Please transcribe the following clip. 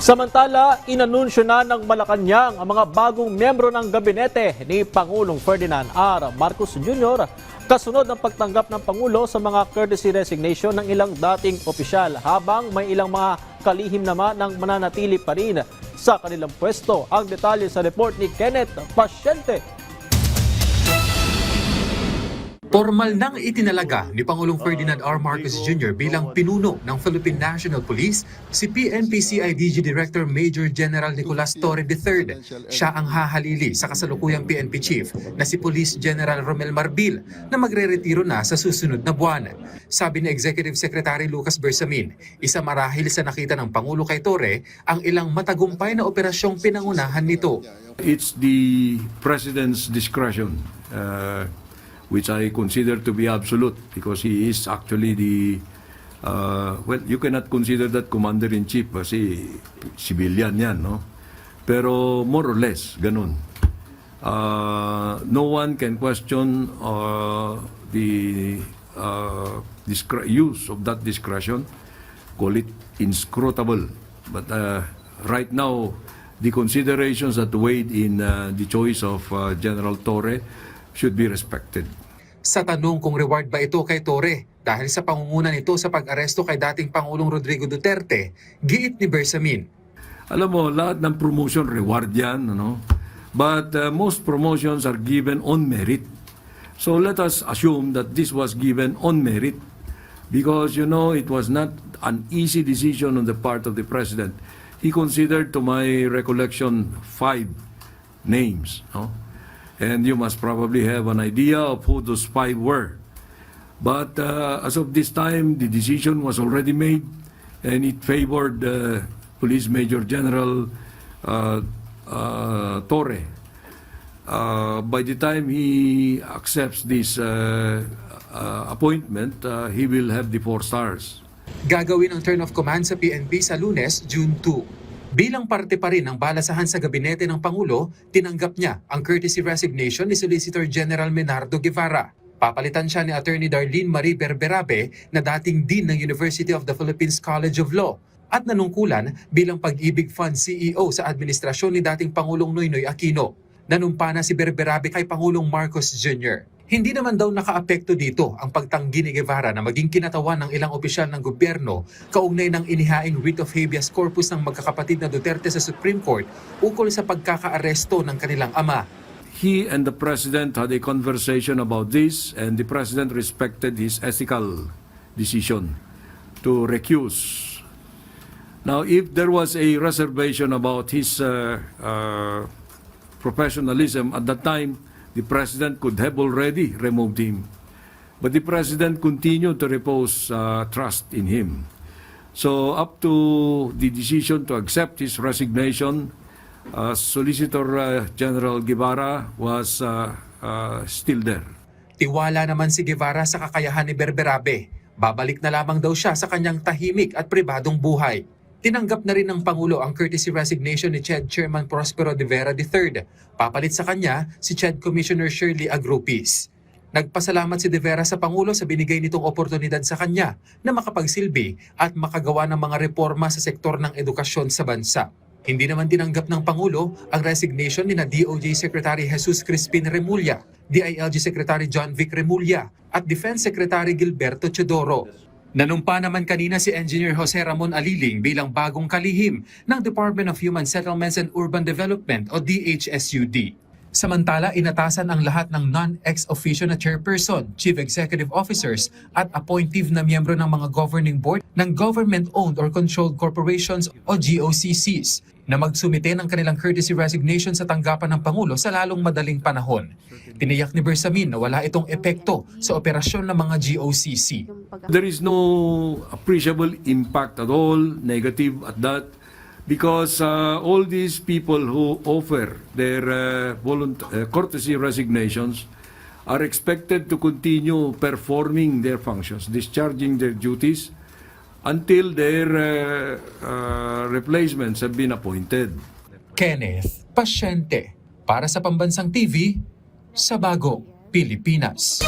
Samantala, inanunsyo na ng Malacanang ang mga bagong miyembro ng gabinete ni Pangulong Ferdinand R. Marcos Jr. kasunod ng pagtanggap ng Pangulo sa mga courtesy resignation ng ilang dating opisyal habang may ilang mga kalihim naman ng mananatili pa rin sa kanilang pwesto. Ang detalye sa report ni Kenneth Pasyente. Formal nang itinalaga ni Pangulong Ferdinand R. Marcos Jr. bilang pinuno ng Philippine National Police si PNP-CIDG Director Major General Nicolas Torre III. Siya ang hahalili sa kasalukuyang PNP Chief na si Police General Romel Marbil na magre-retiro na sa susunod na buwan. Sabi ni Executive Secretary Lucas Bersamin, isa marahil sa nakita ng Pangulo kay Torre ang ilang matagumpay na operasyong pinangunahan nito. It's the President's discretion, which I consider to be absolute because he is actually the, well, you cannot consider that Commander-in-Chief kasi civilian yan, no? Pero more or less, ganun. No one can question the use of that discretion, call it inscrutable. But right now, the considerations that weighed in the choice of General Torre should be respected. Sa tanong kung reward ba ito kay Torre dahil sa pangunguna nito sa pag-aresto kay dating Pangulong Rodrigo Duterte, giit ni Bersamin. Alam mo, lahat ng promotion reward yan, ano? But most promotions are given on merit. So let us assume that this was given on merit because, you know, it was not an easy decision on the part of the President. He considered, to my recollection, 5 names, no? And you must probably have an idea of who those 5 were. But as of this time, the decision was already made and it favored Police Major General Torre. By the time he accepts this appointment, he will have the 4 stars. Gagawin ang turn of command sa PNP sa Lunes, June 2. Bilang parte pa rin ng balasahan sa gabinete ng Pangulo, tinanggap niya ang courtesy resignation ni Solicitor General Menardo Guevara. Papalitan siya ni Attorney Darlene Marie Berberabe na dating Dean ng University of the Philippines College of Law at nanungkulan bilang Pag-ibig Fund CEO sa administrasyon ni dating Pangulong Noynoy Aquino. Nanumpa na si Berberabe kay Pangulong Marcos Jr. Hindi naman daw nakaapekto dito ang pagtanggi ni Guevara na maging kinatawan ng ilang opisyal ng gobyerno kaugnay ng inihaing writ of habeas corpus ng magkakapatid na Duterte sa Supreme Court ukol sa pagkakaaresto ng kanilang ama. He and the President had a conversation about this and the President respected his ethical decision to recuse. Now, if there was a reservation about his professionalism at that time, the President could have already removed him. But the President continued to repose trust in him. So up to the decision to accept his resignation, Solicitor General Guevara was still there. Tiwala naman si Guevara sa kakayahan ni Berberabe. Babalik na lamang daw siya sa kanyang tahimik at pribadong buhay. Tinanggap na rin ng Pangulo ang courtesy resignation ni CHED Chairman Prospero de Vera III. Papalit sa kanya si CHED Commissioner Shirley Agrupis. Nagpasalamat si de Vera sa Pangulo sa binigay nitong oportunidad sa kanya na makapagsilbi at makagawa ng mga reforma sa sektor ng edukasyon sa bansa. Hindi naman tinanggap ng Pangulo ang resignation ni na DOJ Secretary Jesus Crispin Remulla, DILG Secretary John Vic Remulla at Defense Secretary Gilberto Teodoro. Nanumpa naman kanina si Engineer Jose Ramon Aliling bilang bagong kalihim ng Department of Human Settlements and Urban Development o DHSUD. Samantala, inatasan ang lahat ng non-ex officio na chairperson, chief executive officers at appointive na miyembro ng mga governing board ng government-owned or controlled corporations o GOCCs na magsumite ng kanilang courtesy resignation sa tanggapan ng Pangulo sa lalong madaling panahon. Tiniyak ni Bersamin na wala itong epekto sa operasyon ng mga GOCC. There is no appreciable impact at all, negative at that, because all these people who offer their courtesy resignations are expected to continue performing their functions, discharging their duties until their replacements have been appointed. Kenneth Pasyente para sa Pambansang TV sa Bagong Pilipinas.